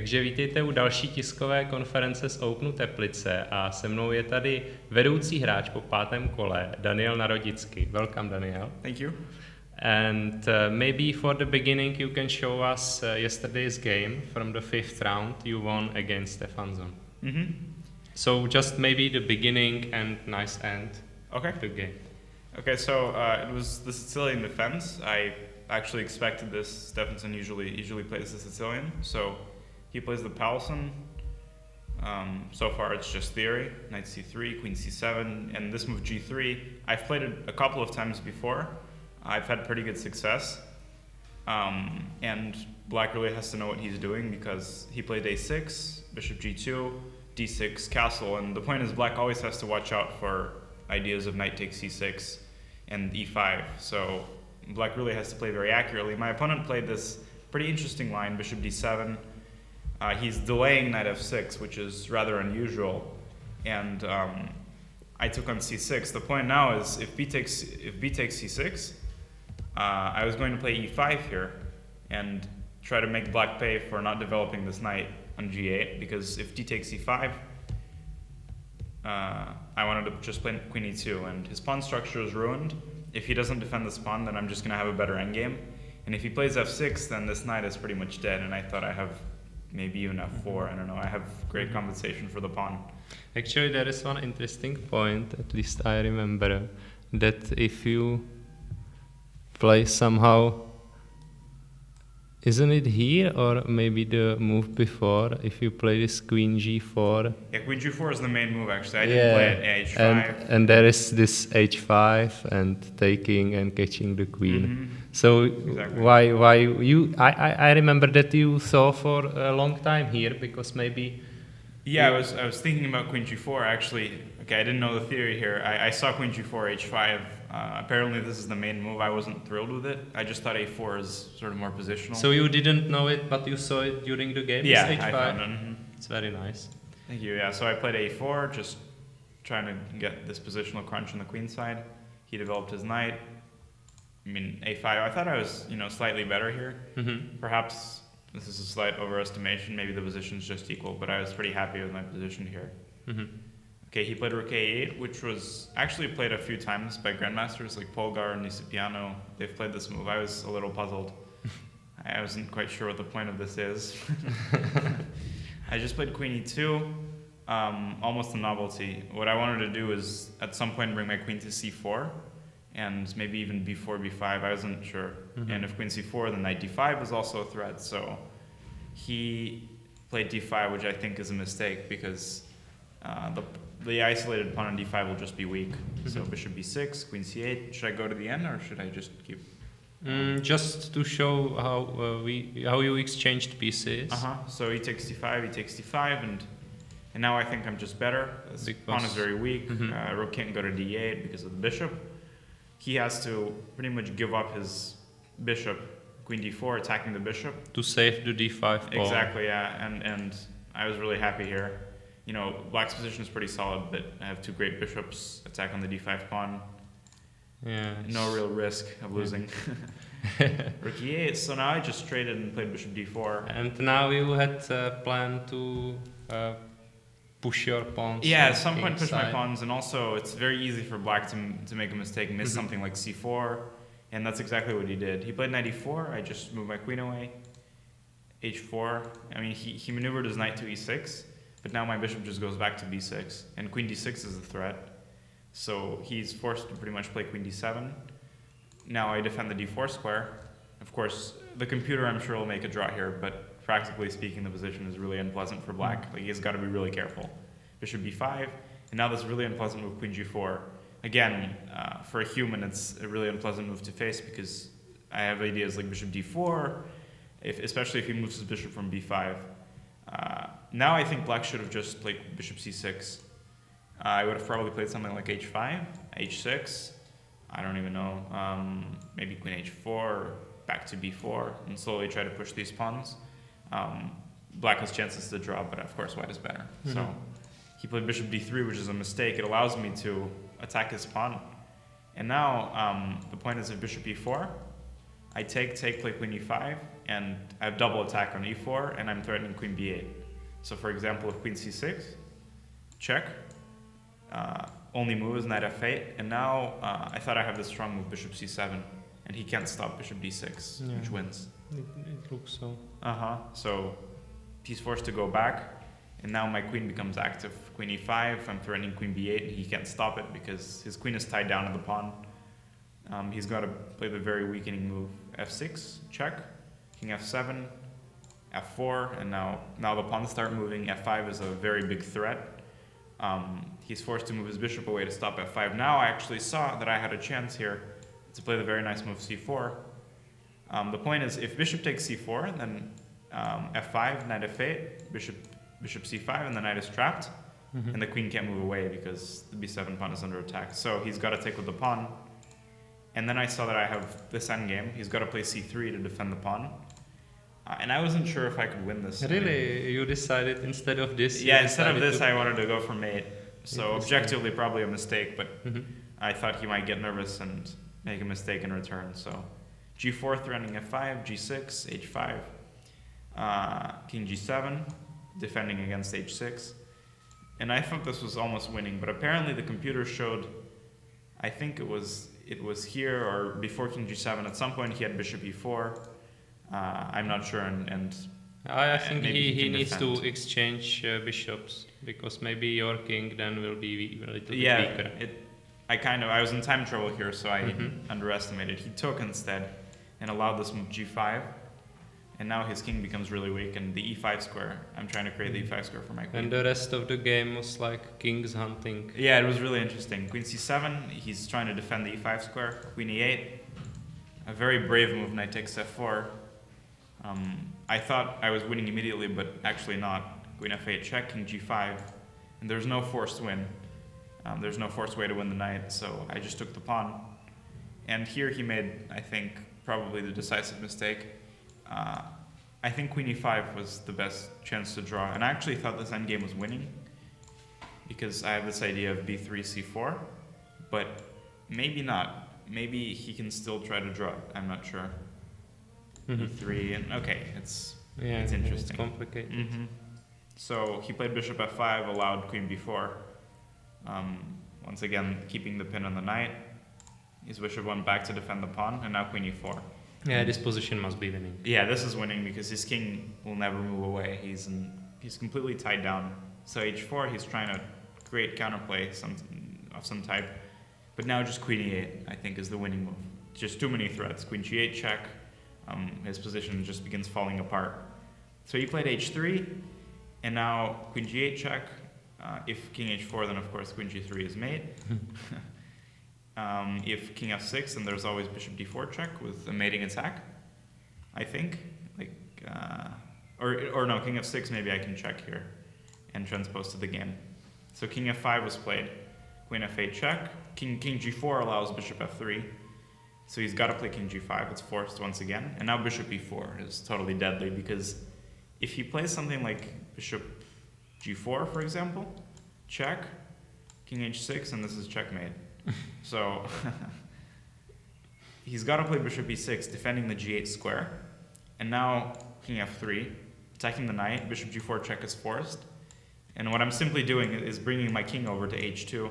Takže vítejte u další tiskové konference z Openu Teplice a se mnou je tady vedoucí hráč po 5. kole, Daniel Naroditsky. Welcome, Daniel. Thank you. And maybe for the beginning you can show us yesterday's game from the 5th round you won against Stefansson. Mm-hmm. So just maybe the beginning and nice end Okay. of the game. Okay, so it was the Sicilian defense. I actually expected this. Stefansson usually plays the Sicilian, so he plays the Palsson. So far it's just theory. Knight c3, queen c7, and this move g3. I've played it a couple of times before. I've had pretty good success. And Black really has to know what he's doing because he played a6, bishop g2, d6, castle, and the point is Black always has to watch out for ideas of knight takes c6 and e5. So Black really has to play very accurately. My opponent played this pretty interesting line, bishop d7. He's delaying knight f6, which is rather unusual, and I took on c6. The point now is if b takes c6, I was going to play e5 here and try to make Black pay for not developing this knight on g8, because if d takes e5, I wanted to just play queen e2, and his pawn structure is ruined. If he doesn't defend this pawn, then I'm just going to have a better endgame. And if he plays f6, then this knight is pretty much dead, and I thought I have maybe even f4, I don't know, I have great compensation for the pawn. Actually, there is one interesting point, at least I remember, that if you play somehow, isn't it here or maybe the move before, if you play this queen g4? Yeah, queen g4 is the main move actually, I didn't play it h5. And there is this h5 and taking and catching the queen. Mm-hmm. So Exactly. why you, I remember that you saw for a long time here, because maybe... Yeah, I was thinking about queen g4 actually. Okay, I didn't know the theory here. I saw queen g4, h5. Apparently this is the main move. I wasn't thrilled with it. I just thought a4 is sort of more positional. So you didn't know it, but you saw it during the game? Yeah, H5? I found it. Mm-hmm. It's very nice. Thank you. Yeah, so I played a4, just trying to get this positional crunch on the queen side. He developed his knight. I mean, a5. I thought I was, slightly better here. Mm-hmm. Perhaps this is a slight overestimation. Maybe the position's just equal, but I was pretty happy with my position here. Mm-hmm. Okay, he played rook a8, which was actually played a few times by grandmasters like Polgar and Nisipiano. They've played this move. I was a little puzzled. I wasn't quite sure what the point of this is. I just played queen e2, almost a novelty. What I wanted to do is at some point bring my queen to c4, and maybe even b4, b5, I wasn't sure. Mm-hmm. And if queen c4, then knight d5 was also a threat. So he played d5, which I think is a mistake because the isolated pawn on d5 will just be weak. Mm-hmm. So bishop b6, queen c8. Should I go to the end or should I just keep? Just to show how you exchanged pieces. So he takes d5, he takes d5, and now I think I'm just better. This pawn is very weak. Mm-hmm. Rook can't go to d8 because of the bishop. He has to pretty much give up his bishop, queen d4, attacking the bishop. To save the d5 pawn. Exactly, yeah, and I was really happy here. Black's position is pretty solid, but I have two great bishops, attack on the d5 pawn. Yeah. No real risk of losing. Rook e8, so now I just traded and played bishop d4. And now you had planned to push your pawns. Yeah, at some point push my pawns, and also it's very easy for Black to make a mistake, miss mm-hmm. something like c4, and that's exactly what he did. He played knight e4, I just moved my queen away. h4, I mean he maneuvered his knight to e6, but now my bishop just goes back to b6, and queen d6 is a threat. So he's forced to pretty much play queen d7. Now I defend the d4 square. Of course, the computer I'm sure will make a draw here, but practically speaking, the position is really unpleasant for Black. Like, he's got to be really careful. Bishop b5, and now this really unpleasant move, queen g4. Again, for a human, it's a really unpleasant move to face because I have ideas like bishop d4, especially if he moves his bishop from b5. Now I think Black should have just played bishop c6. I would have probably played something like h5, h6, I don't even know, maybe queen h4, back to b4, and slowly try to push these pawns. Black has chances to draw, but of course white is better. Mm-hmm. So he played bishop d3, which is a mistake. It allows me to attack his pawn. And now the point is if bishop e4, I take, play queen e5, and I have double attack on e4, and I'm threatening queen b8. So for example, if queen c6, check, only move is knight f8, and now I thought I have this strong move, bishop c7, and he can't stop bishop d6, which wins. It looks so. So he's forced to go back, and now my queen becomes active. Queen e5, I'm threatening queen b8, and he can't stop it because his queen is tied down to the pawn. He's got to play the very weakening move f6, check, king f7, f4, and now the pawns start moving. F5 is a very big threat. He's forced to move his bishop away to stop f5. Now I actually saw that I had a chance here to play the very nice move c4. The point is, if bishop takes c4, then f5, knight f8, bishop c5, and the knight is trapped, and the queen can't move away because the b7 pawn is under attack. So he's got to take with the pawn. And then I saw that I have this endgame. He's got to play c3 to defend the pawn. And I wasn't sure if I could win this. Really? You decided instead of this? Yeah, instead of this, I wanted to go for mate. So objectively, probably a mistake, but I thought he might get nervous and make a mistake in return. So g4 threatening f5, g6, h5, king g7, defending against h6. And I thought this was almost winning, but apparently the computer showed, I think it was here or before king g7. At some point he had bishop e4. I'm not sure, and I think he needs defend. to exchange bishops, because maybe your king then will be a little bit weaker. I was in time trouble here, so I underestimated. He took instead and allowed this move g5, and now his king becomes really weak, and the e5 square, I'm trying to create the e5 square for my queen. And the rest of the game was like kings hunting. Yeah, it was really interesting. Queen c7, he's trying to defend the e5 square. Queen e8, a very brave move, knight takes f4. I thought I was winning immediately, but actually not. Queen f8 check, king g5, and there's no forced win. There's no forced way to win the knight, so I just took the pawn. And here he made, I think, probably the decisive mistake. I think queen e5 was the best chance to draw, and I actually thought this endgame was winning, because I have this idea of b3, c4, but maybe not. Maybe he can still try to draw it. I'm not sure. e3, and okay, it's interesting. It's complicated. So he played bishop f5, allowed queen b4. Once again, keeping the pin on the knight. His bishop went back to defend the pawn, and now queen e4. Yeah, this position must be winning. Yeah, this is winning because his king will never move away. He's completely tied down. So h4, he's trying to create counterplay of some type. But now just queen e8, I think, is the winning move. Just too many threats. Queen g8 check. His position just begins falling apart. So he played h3, and now queen g8 check. If king h4, then of course queen g3 is mate. If king f6, then there's always bishop d4 check with a mating attack, I think. Or no, king f6, maybe I can check here and transpose to the game. So king f5 was played, queen f8 check, king g4 allows bishop f3. So he's got to play king g5, it's forced once again. And now bishop e4 is totally deadly, because if he plays something like bishop g4, for example, check, king h6, and this is checkmate. So he's got to play bishop e6, defending the g8 square. And now king f3, attacking the knight, bishop g4 check is forced. And what I'm simply doing is bringing my king over to h2.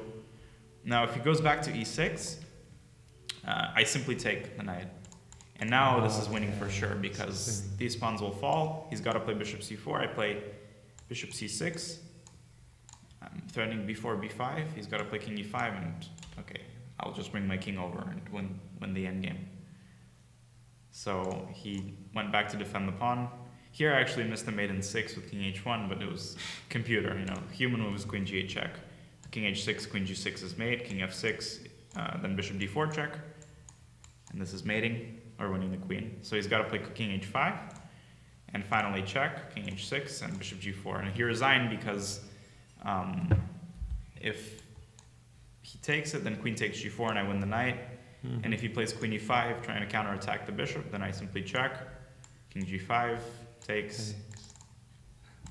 Now if he goes back to e6, I simply take the knight. And now this is winning for sure, because these pawns will fall. He's got to play bishop c4. I play bishop c6. I'm threatening b4, b5. He's got to play king e5, and okay, I'll just bring my king over and win the endgame. So he went back to defend the pawn. Here I actually missed the mate in 6 with king h1, but it was computer, Human moves, queen g8 check. King h6, queen g6 is mate, king f6, then bishop d4 check. And this is mating, or winning the queen. So he's got to play king h5, and finally check, king h6, and bishop g4. And he resigned because if he takes it, then queen takes g4, and I win the knight. And if he plays queen e5, trying to counterattack the bishop, then I simply check, king g5, takes,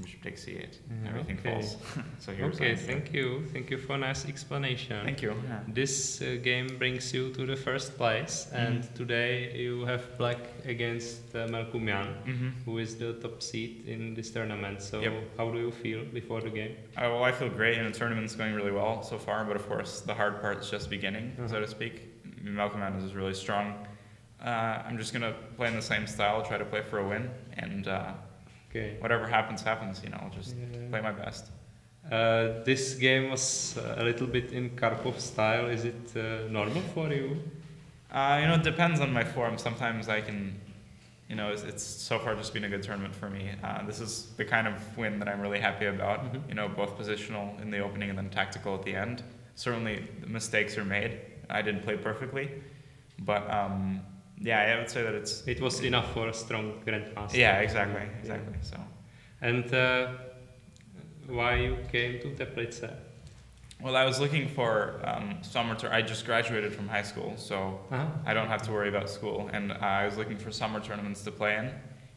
bishop takes c8. Yeah, Everything okay. falls. So here's Okay, thank you. Thank you for nice explanation. Thank you. Yeah. This game brings you to the first place, and today you have black against Melkumian, who is the top seed in this tournament. So how do you feel before the game? Well, I feel great, and the tournament's going really well so far, but of course the hard part is just beginning, so to speak. Melkumian is really strong. I'm just going to play in the same style, try to play for a win, and whatever happens, happens, I'll just play my best. This game was a little bit in Karpov style. Is it normal for you? It depends on my form. Sometimes I can, it's so far just been a good tournament for me. This is the kind of win that I'm really happy about, both positional in the opening and then tactical at the end. Certainly the mistakes are made. I didn't play perfectly, but I would say that it was enough for a strong grandmaster. Yeah, exactly. So. And why you came to Teplice? Well, I was looking for summer tour. I just graduated from high school, so I don't have to worry about school. And I was looking for summer tournaments to play in,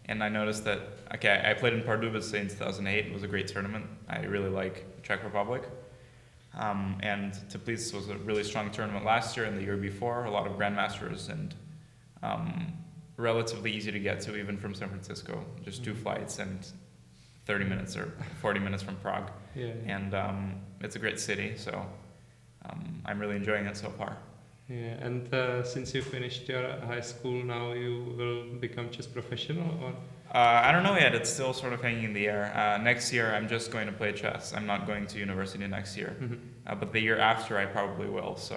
and I noticed that I played in Pardubice in 2008. It was a great tournament. I really like Czech Republic. And Teplice was a really strong tournament last year and the year before. A lot of grandmasters and relatively easy to get to, even from San Francisco. Just 2 flights and 30 minutes or 40 minutes from Prague. And it's a great city, so I'm really enjoying it so far. Yeah, and since you finished your high school, now you will become chess professional, or? I don't know yet. It's still sort of hanging in the air. Next year, I'm just going to play chess. I'm not going to university next year, but the year after, I probably will. So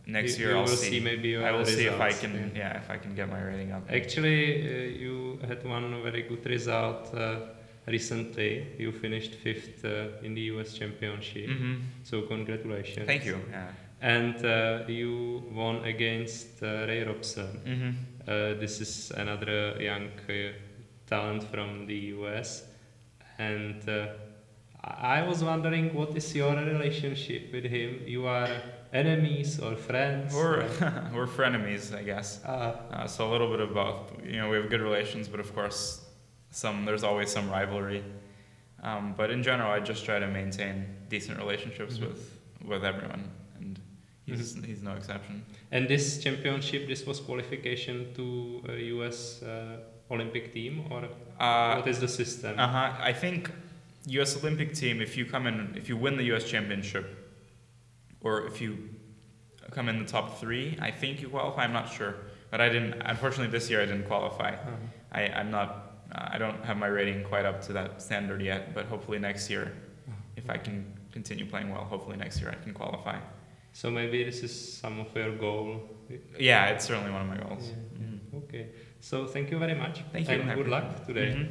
next year, I'll see. Maybe I will see if I results, can. If I can get my rating up. Actually, you had one very good result recently. You finished 5th in the U.S. Championship. So congratulations. Thank you. Yeah. And you won against Ray Robson. This is another young talent from the US, and I was wondering, what is your relationship with him? You are enemies or friends? We're frenemies, I guess. So a little bit of both. We have good relations, but of course, there's always some rivalry. But in general, I just try to maintain decent relationships with everyone, and he's no exception. And this championship, this was qualification to US Olympic team, or what is the system? I think U.S. Olympic team, if you win the U.S. championship, or if you come in the top 3, I think you qualify. I'm not sure, but I didn't. Unfortunately, this year I didn't qualify. I'm not. I don't have my rating quite up to that standard yet, but hopefully next year, if I can continue playing well, hopefully next year I can qualify. So maybe this is some of your goal. Yeah, it's certainly one of my goals. Okay. So thank you very much. Thank you. And good luck today.